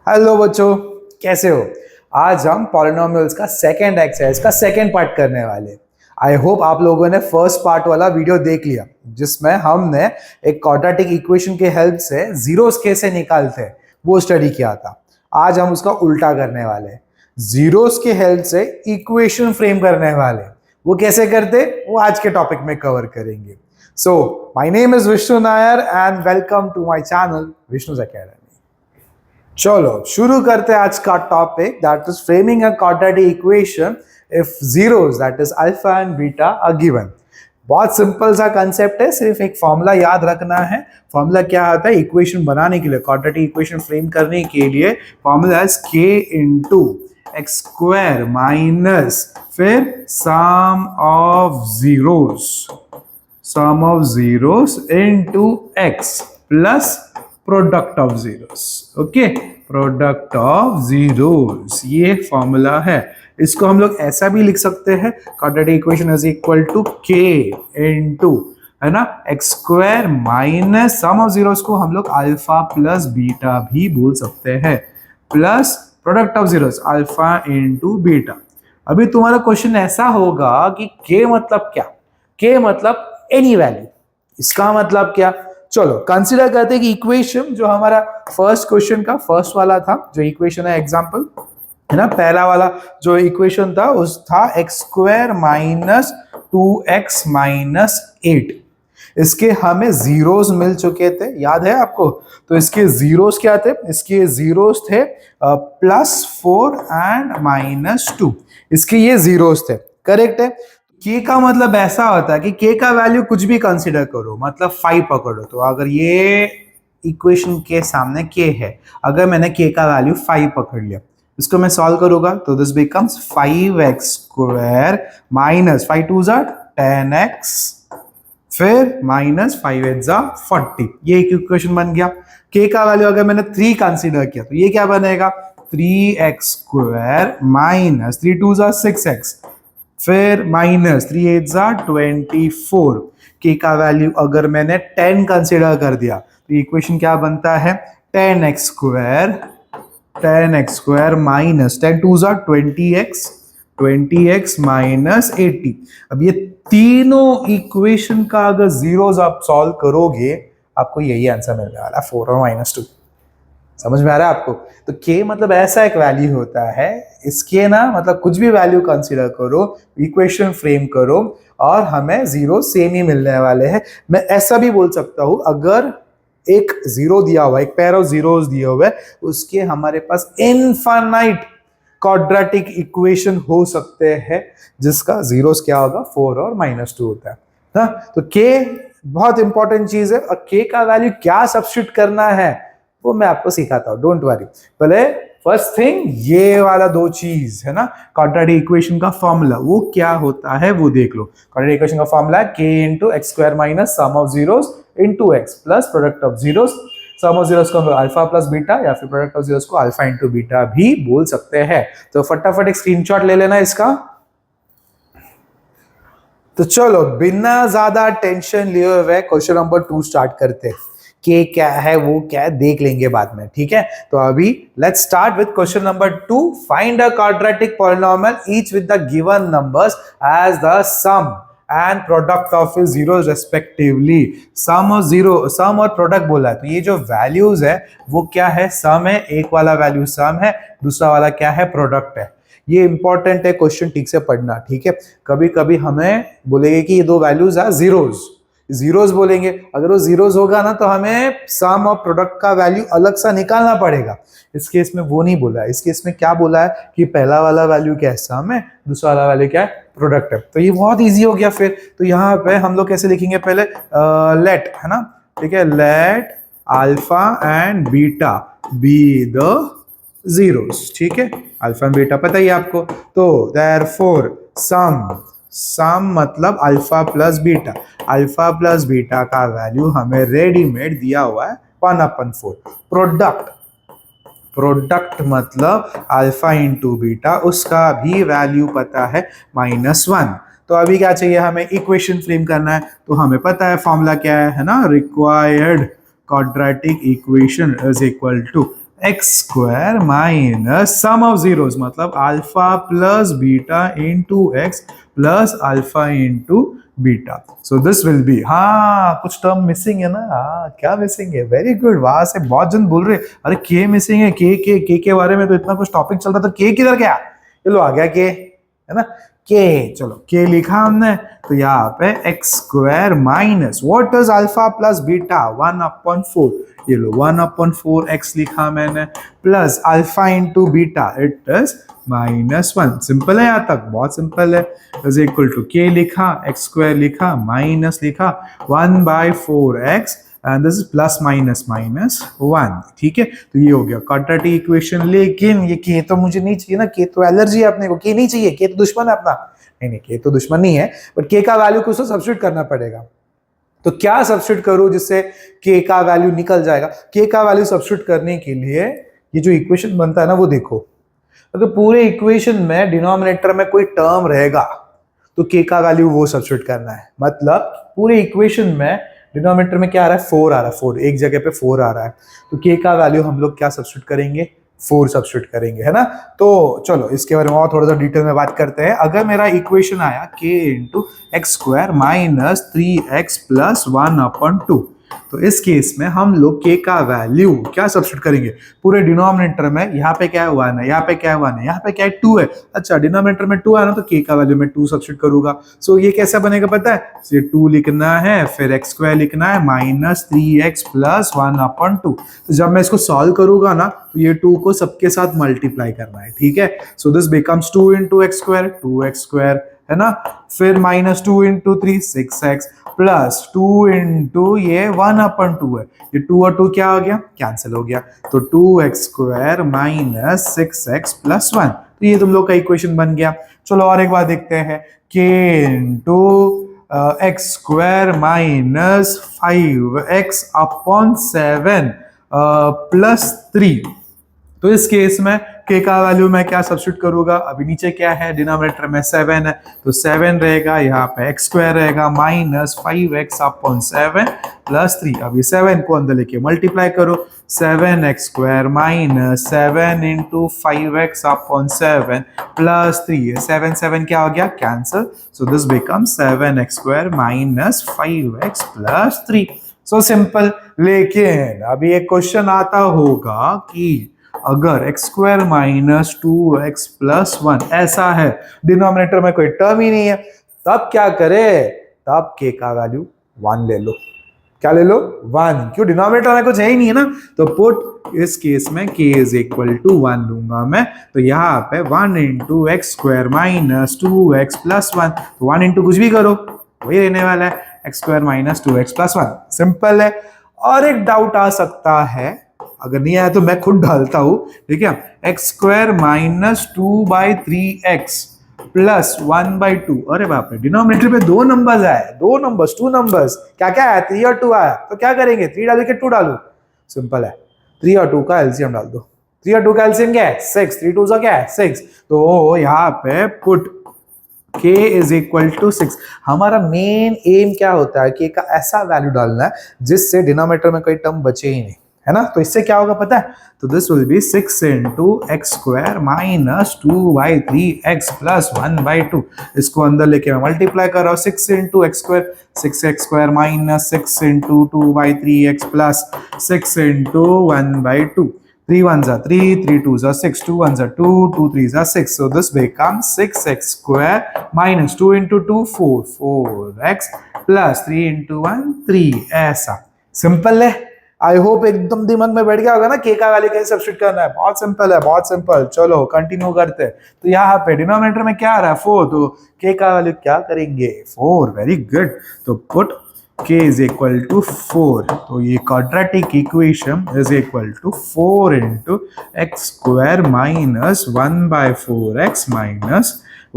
Hello बच्चों, कैसे हो। आज हम पॉलिनोमियल्स का सेकंड एक्सरसाइज का सेकंड पार्ट करने वाले। आई होप आप लोगों ने फर्स्ट पार्ट वाला वीडियो देख लिया, जिसमें हमने एक क्वाड्रेटिक इक्वेशन के हेल्प से जीरोस कैसे निकालते हैं वो स्टडी किया था। आज हम उसका उल्टा करने वाले हैं, जीरोस के हेल्प से इक्वेशन फ्रेम करने वाले। वो कैसे करते वो आज के टॉपिक में कवर करेंगे। So my name is Vishnu Nair and welcome to my channel Vishnu's academy. चलो शुरू करते हैं आज का topic, that is framing a quadratic equation if zeros that is alpha and beta are given. बहुत सिंपल सा कंसेप्ट है, सिर्फ एक फॉर्मूला याद रखना है। फॉर्मूला क्या आता है इक्वेशन बनाने के लिए, क्वाड्रेटिक इक्वेशन फ्रेम करने के लिए formula is k into x square minus फिर sum of zeros into x plus product of zeros. Okay, product of zeros ये फॉर्मूला है। इसको हम लोग ऐसा भी लिख सकते हैं, quadratic equation is equal to k into, है ना, x square minus sum of zeros को हम लोग अल्फा प्लस बीटा भी बोल सकते हैं, plus product of zeros alpha into beta. अभी तुम्हारा क्वेश्चन ऐसा होगा कि k मतलब क्या, k मतलब एनी वैल्यू, इसका मतलब क्या। चलो कंसीडर करते हैं कि इक्वेशन जो हमारा फर्स्ट क्वेश्चन का फर्स्ट वाला था, जो इक्वेशन है एग्जांपल, है ना, पहला वाला जो इक्वेशन था उस था x square minus 2x minus 8। इसके हमें जीरोस मिल चुके थे, याद है आपको। तो इसके जीरोस क्या थे, इसके जीरोस थे +4 एंड -2। इसके ये जीरोस थे, करेक्ट है। k का मतलब ऐसा होता है कि k का वैल्यू कुछ भी कंसीडर करो, मतलब 5 पकड़ो। तो अगर ये इक्वेशन के सामने k है, अगर मैंने k का वैल्यू 5 पकड़ लिया, इसको मैं सॉल्व करूंगा तो this becomes 5x square minus 5 2 10x फिर माइनस 5 8 40। ये एक इक्वेशन बन गया। k का वैल्यू अगर मैंने 3 कंसीडर किया तो ये क्या बनेगा, 3x स्क्वायर माइनस 3 2 6x फिर माइनस 3 8 24। k का वैल्यू अगर मैंने 10 कंसीडर कर दिया तो इक्वेशन क्या बनता है, 10x square minus 10 2 20x minus 80। अब ये तीनों इक्वेशन का अगर जीरोस आप सॉल्व करोगे आपको यही आंसर मिलने वाला, 4 और -2। समझ में आ रहा है आपको। तो k मतलब ऐसा एक वैल्यू होता है, इसके ना मतलब कुछ भी वैल्यू कंसीडर करो, इक्वेशन फ्रेम करो और हमें जीरो सेम ही मिलने वाले हैं। मैं ऐसा भी बोल सकता हूं, अगर एक जीरो दिया हुआ, एक पेयर ऑफ जीरोस दिए हुए, उसके हमारे पास इनफाइनाइट क्वाड्रेटिक इक्वेशन हो सकते हैं जिसका जीरोस क्या होगा, 4 और -2 होता है ना। तो k बहुत इंपॉर्टेंट चीज है, और k का वैल्यू क्या सब्स्टिट्यूट करना है वो मैं आपको सिखाता हूं, डोंट वरी। पहले फर्स्ट थिंग ये वाला दो चीज है ना, क्वाड्रेटिक इक्वेशन का फॉर्मूला वो क्या होता है वो देख लो। क्वाड्रेटिक इक्वेशन का formula k into x square minus sum of zeros into x plus product of zeros. Sum of zeros को हम अल्फा प्लस बीटा या फिर प्रोडक्ट ऑफ जीरोस को अल्फा इंटू बीटा भी बोल सकते हैं। तो फटाफट एक स्क्रीनशॉट ले लेना इसका। तो चलो बिना ज्यादा टेंशन लिए हुए क्वेश्चन नंबर 2 स्टार्ट करते हैं। के क्या है वो क्या है देख लेंगे बाद में, ठीक है। तो अभी let's start with question number 2। Find a quadratic polynomial each with the given numbers as the sum and product of is zeros respectively. Sum और प्रोडक्ट बोला है, तो ये जो वैल्यूज है वो क्या है, सम है, एक वाला वैल्यू सम है, दूसरा वाला क्या है, प्रोडक्ट है। ये इंपॉर्टेंट है, क्वेश्चन ठीक से पढ़ना, ठीक है। कभी कभी हमें बोलेंगे कि ये दो वैल्यूज है जीरोस बोलेंगे, अगर वो जीरोस होगा ना तो हमें सम और प्रोडक्ट का वैल्यू अलग सा निकालना पड़ेगा। इस केस में वो नहीं बोला है, इस केस में क्या बोला है कि पहला वाला वैल्यू क्या है, सम है, दूसरा वाला वैल्यू क्या है, प्रोडक्ट है। तो ये बहुत इजी हो गया फिर। तो यहाँ पे हम लोग कैसे लिखेंगे, पहले लेट, है ना, ठीक है, let alpha and beta be the zeros, ठीक है, अल्फा एंड बीटा पता ही आपको। तो देयरफॉर सम मतलब alpha plus beta, alpha plus beta का वैल्यू हमें रेडीमेड दिया हुआ है 1/4। प्रोडक्ट मतलब अल्फा इंटू बीटा, उसका भी वैल्यू पता है -1। तो अभी क्या चाहिए हमें, इक्वेशन फ्रेम करना है। तो हमें पता है फॉर्मूला क्या है ना, required quadratic equation is equal to x square minus sum of zeros मतलब alpha plus beta into x plus alpha into beta. So this will be, हाँ कुछ टर्म मिसिंग है ना. हाँ क्या मिसिंग है, वेरी गुड. वहां से बहुत जन बोल रहे अरे के मिसिंग है, के बारे में तो इतना कुछ टॉपिक चल रहा था, के किधर गया. चलो आ गया के, है ना. के, चलो के लिखा हमने. तो यहाँ पे x square minus what is alpha plus beta 1/4. ये लो 1/4 एक्स लिखा मैंने plus alpha into beta it is -1. Simple है यहाँ तक, बहुत सिंपल है. इज इक्वल टू के लिखा, एक्स स्क्वायर लिखा, माइनस लिखा 1/4x and this is plus minus -1. ठीक है, तो ये हो गया क्वाड्रेटिक इक्वेशन. लेकिन ये के तो मुझे नहीं चाहिए ना, के तो एलर्जी है अपने को, के नहीं चाहिए, के तो दुश्मन है अपना. नहीं, के तो दुश्मन नहीं है, बट के का वैल्यू कुछ तो सब्स्टिट्यूट करना पड़ेगा. तो क्या सब्स्टिट्यूट करूं जिससे के का वैल्यू निकल जाएगा. के का वैल्यू सब्स्टिट्यूट करने के लिए ये जो इक्वेशन बनता है ना वो देखो. अगर पूरे इक्वेशन में डिनोमिनेटर में कोई टर्म रहेगा तो के का वैल्यू वो सब्स्टिट्यूट करना है. मतलब पूरे इक्वेशन में डिनोमिनेटर में क्या आ रहा है, 4 आ रहा है, 4 एक जगह पे 4 आ रहा है, तो के का वैल्यू हम लोग क्या सब्स्टिट्यूट करेंगे, 4 सब्स्टिट्यूट करेंगे, है ना. तो चलो इसके बारे में और थोड़ा सा डिटेल में बात करते हैं. अगर मेरा इक्वेशन आया के into x square minus 3x plus 1/2, तो इस केस में हम लोग के का वैल्यू क्या सब्स्टिट्यूट करेंगे पूरे डिनोमिनेटर में. यहाँ पे क्या है 1 है, यहाँ पे क्या है 1 है, यहाँ पे क्या है 2 है. अच्छा डिनोमिनेटर में 2 है ना, तो के का वैल्यू में 2 सब्स्टिट्यूट करूंगा. सो ये कैसा बनेगा पता है, ये 2 लिखना है, फिर एक्स स्क्वायर लिखना है माइनस 3x प्लस 1/2. तो जब मैं इसको सॉल्व करूंगा ना तो ये 2 को सबके साथ मल्टीप्लाई करना है. ठीक है, so this becomes 2 into x square, 2x square, है ना. फिर -2 इंटू 3 6x प्लस 2 इंटू ये 1/2 है, ये 2 और 2 क्या हो गया, कैंसिल हो गया. तो 2x square minus 6x plus 1. तो ये तुम लोग का इक्वेशन बन गया. चलो और एक बार देखते हैं, के into x square minus 5x/7 plus 3. तो इस केस में के का वैल्यू मैं क्या सब्स्टिट्यूट करूंगा. अभी नीचे क्या है, डिनोमिनेटर में 7 है, तो 7 रहेगा, यहाँ पे एक्स स्क्वायर रहेगा माइनस 5x/7 प्लस 3. अभी 7 को अंदर लेके मल्टीप्लाई करो, 7x square minus 7 into 5x/7 plus 3. 7 7 क्या हो गया, cancel. So this become 7x square minus 5x plus 3. So simple. लेकिन अभी एक क्वेश्चन आता होगा कि अगर x square minus 2x plus 1 ऐसा है, डिनोमिनेटर में कोई टर्म ही नहीं है, तब क्या करे, तब के का वैल्यू 1 ले लो. क्या ले लो, 1. क्यों, डिनोमिनेटर में कुछ है ही नहीं है ना. तो पुट इस केस में k इज इक्वल टू 1 लूंगा मैं. तो यहाँ पे 1 into x square minus 2x plus 1. तो 1 इंटू कुछ भी करो वही रहने वाला है, x square minus 2x plus 1. Simple है. और एक डाउट आ सकता है, अगर नहीं आया तो मैं खुद डालता हूं. ठीक है, x square minus 2/3x plus 1/2. अरे बाप रे, डिनोमिनेटर पे 2 नंबर्स आए, 2 नंबर्स, 2 नंबर्स. क्या क्या आया, 3 और 2 आया. तो क्या करेंगे, 3 डालो के 2 डालो. सिंपल है, 3 और 2 का एलसीएम डाल दो. 3 और 2 का एलसीएम क्या है, 6. 3 2 क्या है 6. तो यहाँ पे put k is equal to 6. हमारा मेन एम क्या होता है, k का ऐसा वैल्यू डालना है जिससे डिनोमिनेटर में कोई टर्म बचे ही नहीं, है ना. तो इससे क्या होगा पता है, तो this will B 6 into x square minus 2/3x plus 1/2. इसको अंदर लेके मैं मल्टीप्लाई कर रहा हूँ. 6 into x square, 6x square minus 6 into 2/3x plus 6 into 1/2. 3 1s are 3, 3 2s are 6, 2 1s are 2, 2 3s are 6. So this becomes 6x square minus 2 into 2 4, 4x plus 3 into 1 3. ऐसा simple है. I hope एकदम दिमाग में बैठ गया होगा ना के का वैल्यू कैसे सब्स्टिट्यूट करना है. बहुत सिंपल है, बहुत सिंपल. चलो कंटिन्यू करते हैं. तो यहाँ पे डिनोमिनेटर में क्या आ रहा है, 4. तो के का वैल्यू क्या करेंगे, 4. Very good. तो put k is equal to 4. तो ये quadratic equation is equal to 4 into x square minus 1/4x minus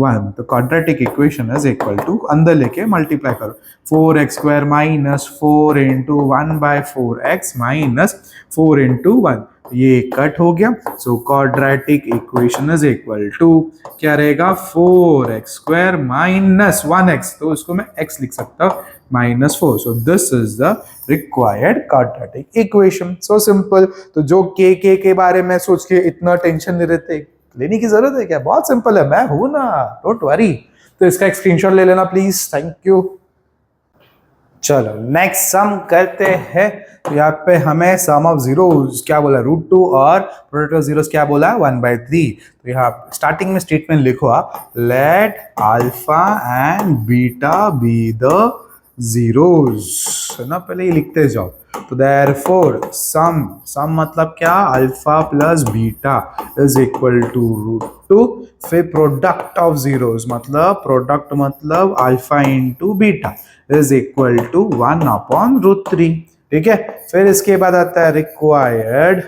1. तो quadratic equation is equal to, अंदर लेके मल्टीप्लाई करो, 4x square minus 4 into 1/4x minus 4 into 1. ये cut हो गया. So quadratic equation is equal to क्या रहेगा, 4x square minus 1x. तो इसको मैं x लिख सकता हूँ, -4. So this is the required quadratic equation. So simple. तो जो के बारे में सोच के इतना टेंशन लेने की जरूरत है क्या? बहुत सिंपल है, मैं हूं ना, डोंट वरी. तो इसका एक स्क्रीनशॉट ले लेना प्लीज. Thank you. चलो नेक्स्ट सम करते हैं. तो यहाँ पे हमें सम ऑफ जीरोस क्या बोला, √2 और प्रोडक्ट ऑफ जीरोस क्या बोला, 1/3. तो यहाँ स्टार्टिंग में स्टेटमेंट लिखो आप, late alpha and beta be the zeros, है ना, पहले ये लिखते जाओ. तो देयरफॉर सम मतलब क्या, alpha plus beta is equal to √2. फिर प्रोडक्ट ऑफ जीरोस मतलब alpha into beta is equal to 1/√3. ठीक है. फिर इसके बाद आता है required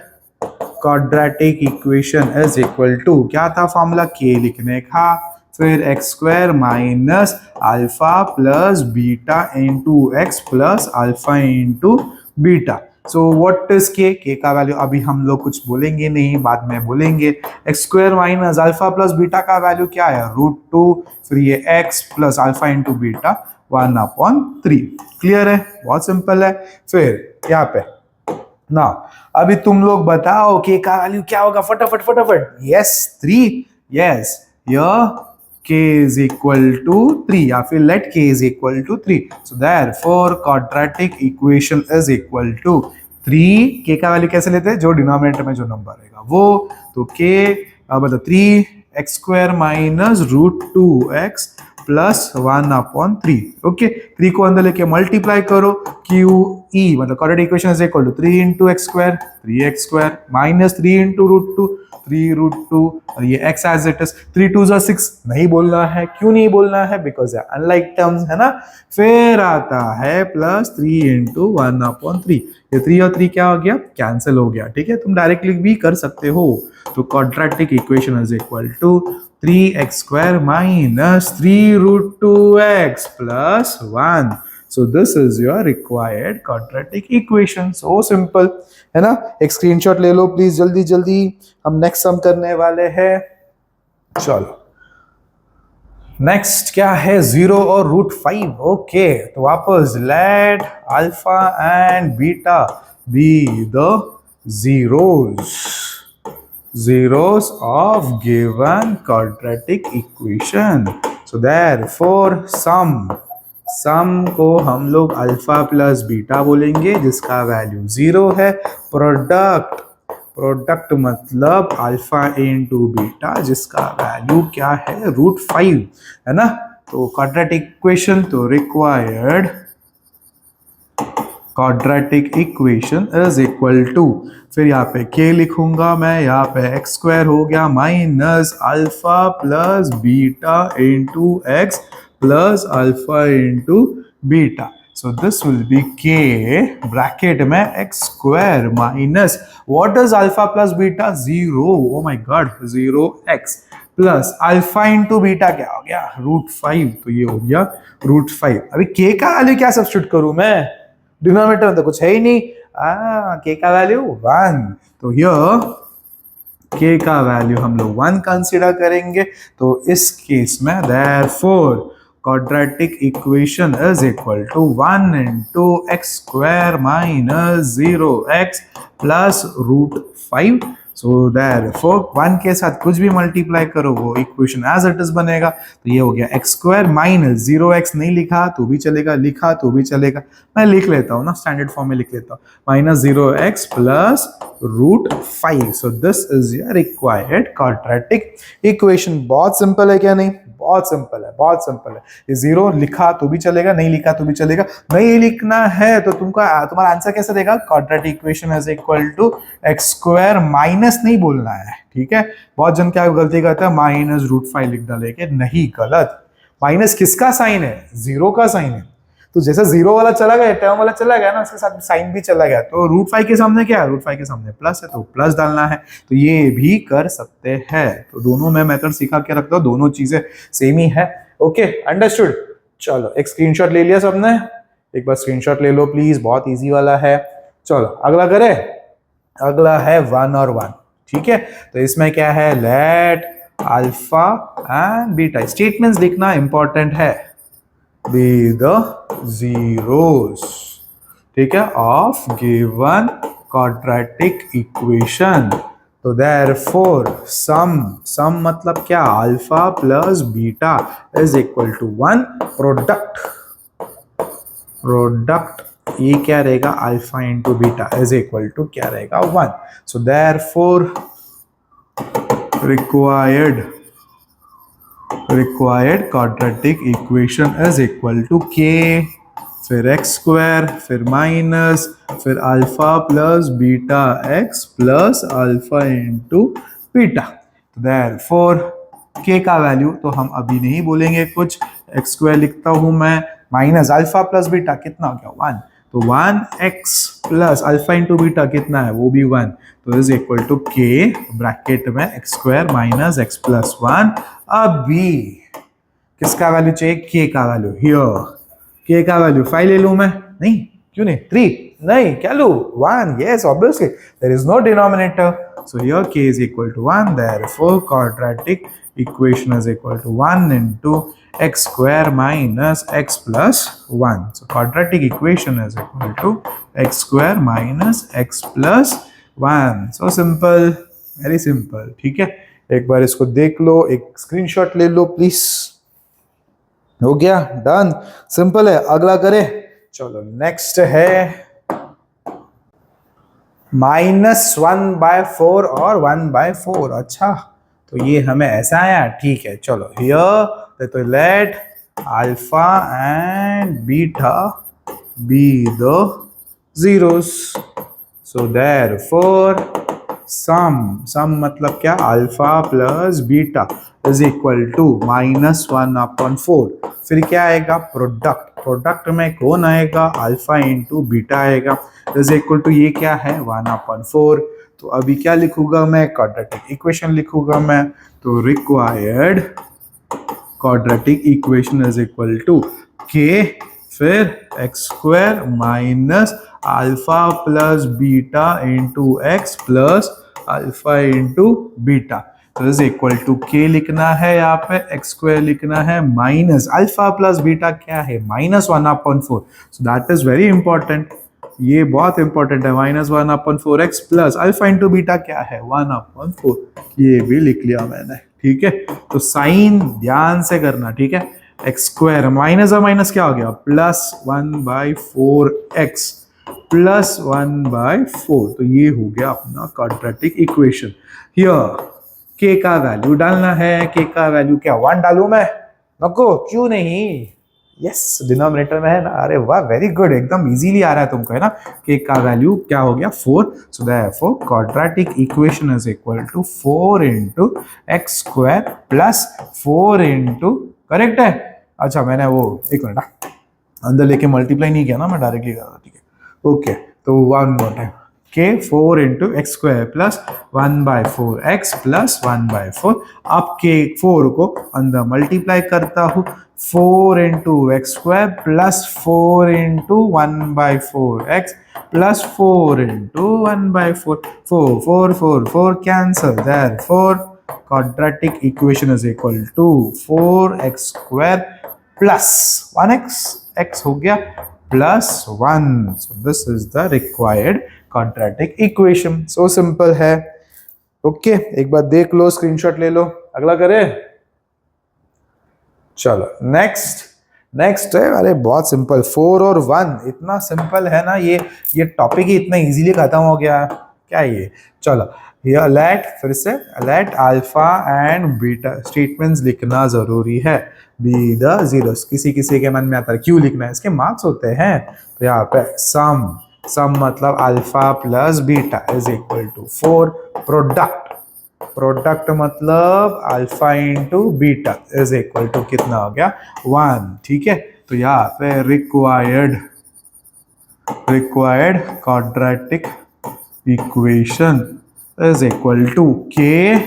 quadratic equation is equal to, क्या था फॉर्मूला, के लिखने का, फिर x² minus alpha plus beta into x plus alpha into beta. So what is k का वैल्यू अभी हम लोग कुछ बोलेंगे नहीं, बाद में बोलेंगे. x² minus alpha plus beta का वैल्यू क्या है, √2. फिर ये x plus alpha into beta 1/3. Clear है, बहुत सिंपल है. फिर यहाँ पे ना अभी तुम लोग बताओ के का वैल्यू क्या होगा, फटाफट. यस 3. यस यह k is equal to 3 या फिर let k is equal to 3. So therefore quadratic equation is equal to 3. k का वैल्यू कैसे लेते हैं, जो डिनोमिनेटर में जो नंबर रहेगा वो. तो k मतलब 3x² minus √2x plus 1/3. Okay, 3 को अंदर लेके मल्टीप्लाई करो, QE मतलब quadratic equation is equal to 3 into x², 3x² minus 3 into √2, 3√2 और ये x एज इट इज. 3 2 6 नहीं बोलना है. क्यों नहीं बोलना है, बिकॉज अनलाइक टर्म्स है ना. फिर आता है प्लस 3 इंटू 1/3. ये 3 और 3 क्या हो गया, कैंसिल हो गया. ठीक है, तुम डायरेक्टली भी कर सकते हो. तो quadratic equation is equal to 3x² minus 3√2x plus 1. So this is your required quadratic equation. So simple, है ना. एक स्क्रीनशॉट ले लो प्लीज जल्दी. हम नेक्स्ट सम करने वाले हैं. चलो नेक्स्ट क्या है, 0 और √5. ओके, तो वापस late alpha and beta be the zeros of given quadratic equation. So therefore सम को हम लोग अल्फा प्लस बीटा बोलेंगे जिसका वैल्यू 0 है. प्रोडक्ट मतलब अल्फा इंटू बीटा जिसका वैल्यू क्या है, √5, है ना. तो क्वाड्रेटिक इक्वेशन, तो required quadratic equation is equal to, फिर यहाँ पे k लिखूंगा मैं, यहाँ पे x² हो गया minus alpha plus beta into x plus alpha into beta. So this will B k bracket में x² minus what is alpha plus beta, 0. Oh my God, 0x plus alpha into beta क्या हो गया, √5. तो ये हो गया √5. अभी k का वैल्यू क्या सब्स्टिट्यूट करूं मैं, डिनोमिनेटर में तो कुछ है ही नहीं. k का वैल्यू 1. तो हियर k का वैल्यू हम लोग 1 कंसीडर करेंगे. तो इस केस में therefore quadratic equation is equal to 1 into x² minus 0x plus √5. So therefore 1 के साथ कुछ भी मल्टीप्लाई करो वो इक्वेशन एज इट इज बनेगा. तो ये हो गया x² माइनस 0x, नहीं लिखा तो भी चलेगा, लिखा तो भी चलेगा, मैं लिख लेता हूँ ना, स्टैंडर्ड फॉर्म में लिख लेता हूँ, minus 0x plus √5. So this is your required quadratic equation. बहुत सिंपल है क्या नहीं, बहुत सिंपल है. ये 0 लिखा तो भी चलेगा, नहीं लिखा तो भी चलेगा. नहीं लिखना है तो तुम्हारा आंसर कैसे देगा, quadratic equation is equal to x² minus नहीं बोलना है. ठीक है, बहुत जन क्या गलती करता है, माइनस √5 लिख डालेंगे. नहीं, गलत. माइनस किसका साइन है, 0 का साइन है. तो जैसे 0 वाला चला गया, टर्म वाला चला गया ना, उसके साथ साइन भी चला गया. तो √5 के सामने क्या है, √5 के सामने प्लस है तो प्लस डालना है. तो ये भी कर सकते हैं. तो दोनों में मेथड सिखा के रखता हूं, दोनों चीजें सेम ही है. Okay, understood. चलो एक स्क्रीनशॉट ले लिया सबने, एक बार स्क्रीनशॉट ले लो प्लीज, बहुत इजी वाला है. चलो अगला करे, अगला है 1 और 1. ठीक है, तो इसमें क्या है, let alpha and beta. Statements लिखना इंपॉर्टेंट है. बी द जीरोस, ठीक है, ऑफ गिवन क्वाड्रेटिक इक्वेशन। तो देयरफॉर सम मतलब क्या, alpha plus beta is equal to 1, product ये क्या रहेगा, alpha into beta is equal to क्या रहेगा, 1। So therefore required quadratic equation is equal to k, फिर एक्स स्क्वायर, फिर माइनस, फिर alpha plus beta x plus alpha into beta. Therefore के का वैल्यू तो हम अभी नहीं बोलेंगे कुछ, एक्स स्क्वायर लिखता हूं मैं, माइनस अल्फा प्लस बीटा कितना हो गया 1, तो 1x plus alpha into beta कितना है, वो भी 1, तो इज इक्वल टू के ब्रैकेट में x square minus x plus 1। अभी किसका वैल्यू चाहिए, के का वैल्यू, हियर के का वैल्यू 5 ले लूं मैं, नहीं क्यों नहीं, 3 नहीं, क्या लू 1, yes obviously there is no denominator, so here k is equal to 1, therefore quadratic equation is equal to 1 into x square minus x plus 1, so quadratic equation is equal to x square minus x plus 1, so simple, very simple, ठीक है। एक बार इसको देख लो, एक screenshot ले लो please, हो गया, done, simple है। अगला करें, चलो नेक्स्ट है -1/4 और 1/4। अच्छा, तो ये हमें ऐसा आया, ठीक है, चलो हियर तो let alpha and beta be the zeros, so therefore sum मतलब क्या, alpha plus beta is equal to -1/4, फिर क्या आएगा, प्रोडक्ट में कौन आएगा, अल्फा इंटू बीटा आएगा, इज इक्वल टू ये क्या है 1/4। तो अभी क्या लिखूंगा मैं, क्वाड्रेटिक इक्वेशन लिखूंगा मैं, तो required quadratic equation is equal to k, फिर x square minus alpha plus beta into x plus alpha into beta, तो इज इक्वल टू के लिखना है, यहाँ पे एक्स स्क्वायर लिखना है, माइनस अल्फा प्लस बीटा क्या है, -1/4, so that is very important, ये बहुत इंपॉर्टेंट है, -1/4x plus alpha into beta क्या है 1/4, ये भी लिख लिया मैंने, ठीक है। तो साइन ध्यान से करना, ठीक है, एक्स स्क्वायर माइनस और माइनस क्या हो गया, +1/4x प्लस 1/4, तो ये हो गया अपना क्वाड्रेटिक इक्वेशन। हियर के का वैल्यू डालना है, के का वैल्यू क्या 1 डालू मैं, नको क्यों नहीं, यस डिनोमिनेटर में है ना, अरे वाह वेरी गुड, एकदम इजीली आ रहा है तुमको, है ना। के का वैल्यू क्या हो गया 4, so therefore quadratic equation is equal to 4 into x square plus 4 into, correct है। अच्छा मैंने वो एक मिनट अंदर लेके मल्टीप्लाई नहीं किया ना, मैं डायरेक्टली कर रहा, ठीक है, ओके, तो 1 मोर टाइम के 4 into x square plus 1/4x plus 1/4, अब के 4 को अंदर मल्टीप्लाई करता हूँ, 4 into x square plus 4 into 1/4x plus 4 into 1/4, 4 cancel, therefore quadratic equation is equal to 4x square plus 1x, x हो गया plus 1, so this is the required quadratic equation, so simple है, okay एक बार देख लो, screenshot ले लो, अगला करें, चलो next है, अरे बहुत सिंपल, 4 और 1 इतना सिंपल है ना, ये टॉपिक ही इतना इजीली खत्म हो गया, क्या ये, चलो ये लेट, फिर से late alpha and beta statements लिखना जरूरी है, बी द जीरोस, किसी के मन में आता है क्यों लिखना है, इसके मार्क्स होते हैं, तो यहाँ पे सम मतलब alpha plus beta is equal to 4, product मतलब alpha into beta is equal to कितना हो गया 1, ठीक है। तो यहाँ पे required quadratic equation is equal to k,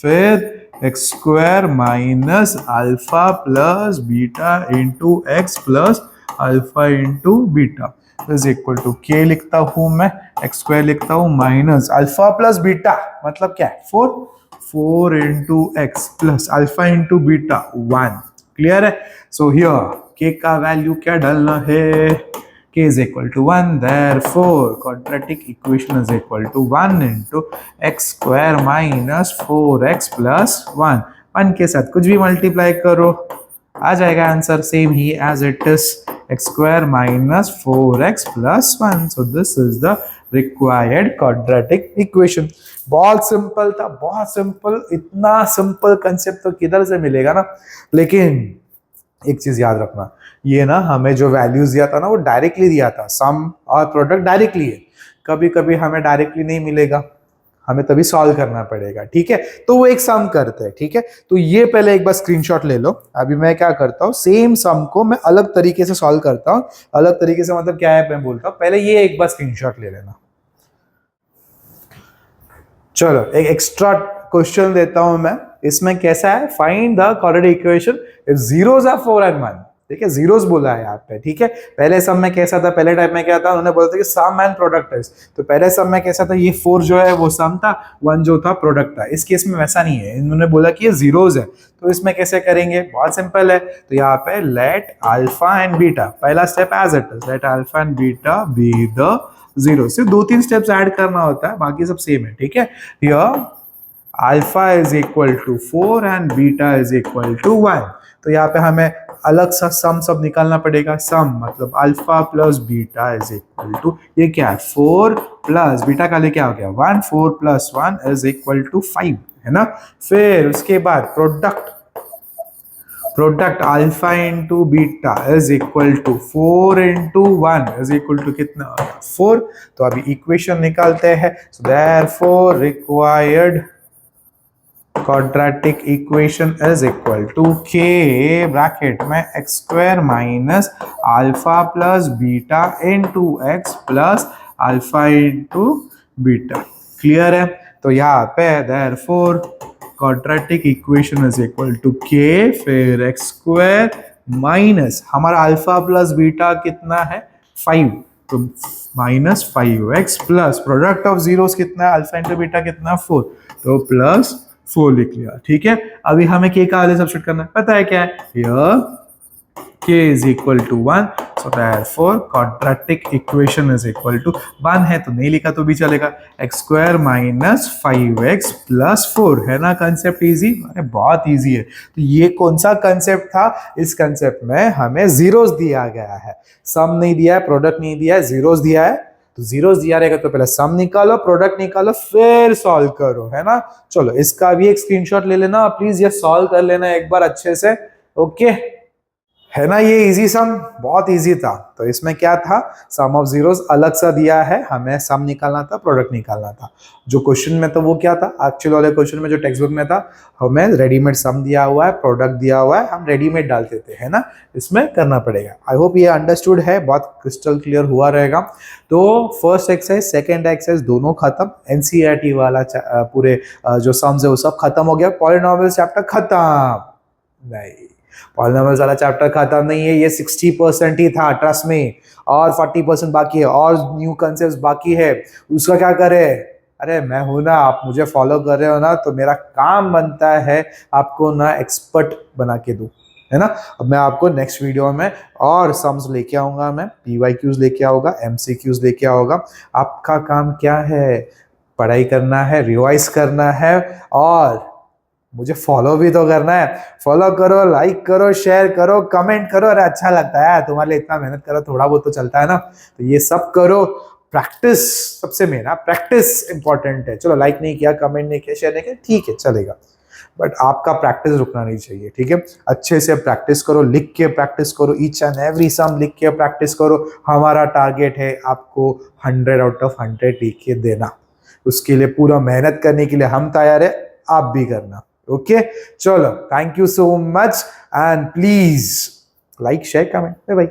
फिर x square minus alpha plus beta into x plus alpha into beta is equal to के लिखता हूं मैं, एक्स स्क्वायर लिखता हूं माइनस अल्फा प्लस बीटा मतलब क्या है 4 into x plus alpha into beta 1, clear है। सो हियर k का वैल्यू क्या डालना है, k is equal to 1, therefore quadratic equation is equal to 1 into x square minus 4x plus 1. 1 के साथ कुछ भी मल्टीप्लाई करो, आ जाएगा आंसर सेम ही as it is, x square minus 4x plus 1. So this is the required quadratic equation. बहुत simple था, बहुत सिंपल. इतना सिंपल कंसेप्ट तो किधर से मिलेगा ना. लेकिन एक चीज याद रखना, ये ना हमें जो वैल्यूज दिया था ना वो डायरेक्टली दिया था, सम और प्रोडक्ट डायरेक्टली है. कभी कभी हमें डायरेक्टली नहीं मिलेगा, हमें तभी सॉल्व करना पड़ेगा. ठीक है, तो वो एक सम करते हैं. ठीक है, तो ये पहले एक बार स्क्रीनशॉट ले लो. अभी मैं क्या करता हूँ, सेम सम को मैं अलग तरीके से सॉल्व करता हूँ. अलग तरीके से मतलब क्या है, मैं बोलता हूँ पहले ये एक बार स्क्रीनशॉट ले लेना. चलो एक एक्स्ट्रा क्वेश्चन देता हूं मैं. इसमें कैसा है, find the quadratic equation if zeros are 4 and 1. ठीक है, जीरोस बोला है यहाँ पे. ठीक है, पहले सम में कैसा था, पहले टाइप में क्या था, उन्होंने बोला था कि सम एंड प्रोडक्ट है. तो पहले सम में कैसा था, ये 4 जो है वो सम था, 1 जो था प्रोडक्ट था. इस केस में वैसा नहीं है, इन्होंने बोला कि ये जीरोस है. तो इसमें कैसे करेंगे, बहुत सिंपल है. तो यहाँ पे लेट अल्फा एंड बीटा, पहला step as it is, let alpha and beta be the zero. सिर्फ 2-3 स्टेप्स ऐड करना होता है, बाकी सब सेम है. ठीक है, here alpha is equal to 4 and beta is equal to 1. तो यहाँ पे हमें अलग सा सम सब निकालना पड़ेगा. सम मतलब alpha plus beta is equal to, ये क्या है, 4 प्लस बीटा का लिए क्या हो गया 1, 4 प्लस 1 इज इक्वल टू 5, है ना. फिर उसके बाद product alpha into beta is equal to 4 into 1 is equal to कितना, 4. तो अभी इक्वेशन निकालते हैं. So therefore required quadratic equation is equal to k bracket में x square minus alpha plus beta into x plus alpha into beta. Clear है. तो यहाँ पे therefore quadratic equation is equal to k फिर x square minus हमारा alpha plus beta कितना है 5, तो minus 5x plus product of zeros कितना है, अल्फा इंटू बीटा कितना 4, तो प्लस 4 लिख लिया. ठीक है, अभी हमें k का वैल्यू सब्स्टिट्यूट करना है, पता है क्या है, here k is equal to 1. so therefore quadratic equation is equal to 1 है तो नहीं लिखा तो भी चलेगा, x square minus 5x plus 4. है ना कंसेप्ट इजी, अरे बहुत इजी है. तो ये कौन सा कंसेप्ट था, इस कंसेप्ट में हमें जीरोस दिया गया है, सम नहीं दिया है, प्रोडक्ट नहीं दिया है, जीरोस दिया है. तो जीरोस दिया रहेगा तो पहले सम निकालो, प्रोडक्ट निकालो, फिर सॉल्व करो, है ना. चलो इसका भी एक स्क्रीनशॉट ले लेना प्लीज, ये सॉल्व कर लेना एक बार अच्छे से. ओके, है ना, ये इजी सम बहुत इजी था. तो इसमें क्या था, सम ऑफ जीरोस अलग सा दिया है, हमें सम निकालना था, प्रोडक्ट निकालना था. जो क्वेश्चन में तो वो क्या था, एक्चुअल वाले क्वेश्चन में जो टेक्स्ट बुक में था, हमें रेडीमेड सम दिया हुआ है, प्रोडक्ट दिया हुआ है, हम रेडीमेड डालते थे, है ना. इसमें करना पड़ेगा. आई होप ये अंडरस्टूड है, बहुत क्रिस्टल क्लियर हुआ रहेगा. तो फर्स्ट एक्सरसाइज सेकेंड एक्सरसाइज दोनों खत्म, एनसीईआरटी वाला पूरे जो सम्स है वो सब खत्म हो गया. पॉलिनोमियल चैप्टर खत्म नहीं, पॉलिनोमियल्स वाला चैप्टर खत्म नहीं है, ये 60% ही था, ट्रस्ट में, और 40% बाकी है, और न्यू कंसेप्ट्स बाकी है. उसका क्या करे, अरे मैं हूं ना, आप मुझे फॉलो कर रहे हो ना, तो मेरा काम बनता है आपको ना एक्सपर्ट बना के दूं, है ना. अब मैं आपको नेक्स्ट वीडियो में और सम्स लेके आऊंगा, मैं PYQs लेके आऊंगा, MCQs लेके आऊंगा. आपका काम क्या है, पढ़ाई करना है, रिवाइज करना है, और मुझे फॉलो भी तो करना है. फॉलो करो, लाइक करो, शेयर करो, कमेंट करो. अरे अच्छा लगता है तुम्हारे लिए, इतना मेहनत करो, थोड़ा बहुत तो चलता है ना. तो ये सब करो, प्रैक्टिस सबसे मेन है, प्रैक्टिस इंपॉर्टेंट है. चलो लाइक नहीं किया, कमेंट नहीं किया, शेयर नहीं किया, ठीक है चलेगा, बट आपका प्रैक्टिस रुकना नहीं चाहिए. ठीक है, अच्छे से प्रैक्टिस करो, लिख के प्रैक्टिस करो, ईच एंड एवरी सम लिख के प्रैक्टिस करो. हमारा टारगेट है आपको 100 out of 100 लिख के देना. उसके लिए पूरा मेहनत करने के लिए हम तैयार है, आप भी करना. ओके, चलो thank you so much, and please like share comment. Bye bye.